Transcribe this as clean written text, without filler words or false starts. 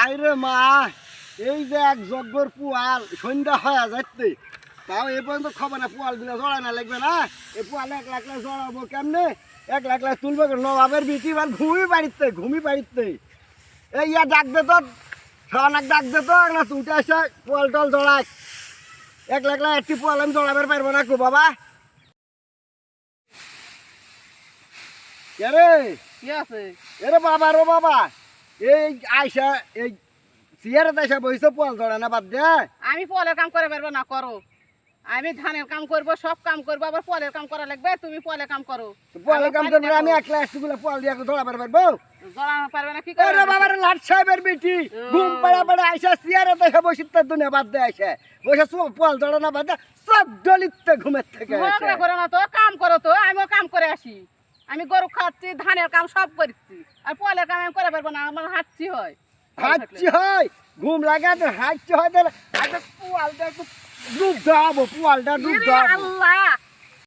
হাইরে মা, এই যে এক যজ্ঞর পুয়াল সন্ধ্যা হয়ে যাচ্ছে, তাও এ পর্যন্ত খবর না পুয়াল গুলো জড়ায় না লাগবে না। এই পুয়াল এক লাখ জড়াবো কেমনে, এক লাখ তুলবে নবাবের বিটি বার ঘুমি বাড়িতে এই ইয়া ডাক দে তো, সবাই ডাক দে তো না, তুইটা এসে পুয়াল টল জড়াই। এক লাখ একটি পুয়াল আমি জড়াবার পারবো না গো বাবা। রে কি আছে? এরে বাবা রো বাবা, এই আইসা এই চেয়ারে আইসা বইছে পুয়াল জড়ায় না বাদ দে। আমি পলের কাম করে পারবো না, করো। আমি ধানের কাম করবো, সব কাম করবো, আবার পলের কাম করা লাগবে। তুমি পলের কাম করো। পুয়ালের কাম করবে, আমি এক লাখ গুলো পুয়াল দিয়ে জড়াবার পারবো? জড়ানো পারবে না কি ওরে করে? বাবার লাট সাহেবের বিটি ঘুম পাড়া পাড়া আইসা চেয়ারে দেখে বসে তার দুনিয়া বাদ দে আইসা বসে পুয়াল জড়ানো বাদ দে, সব দলিতে ঘুমের থেকে ঝগড়া করো না তো, কাম করো তো। আমিও কাম করে আসি। আমি গরু খাচ্ছি, ধানের কাম সব করছি, আর পলের কাম আমি করে পারবো না, আমার হাঁচি হয়। হাঁচি হয়, ঘুম লাগে হাঁচি হয়, পুয়ালটা একটু ডুব দাও, পুয়ালটা ডুব ইরে দাও। আল্লাহ,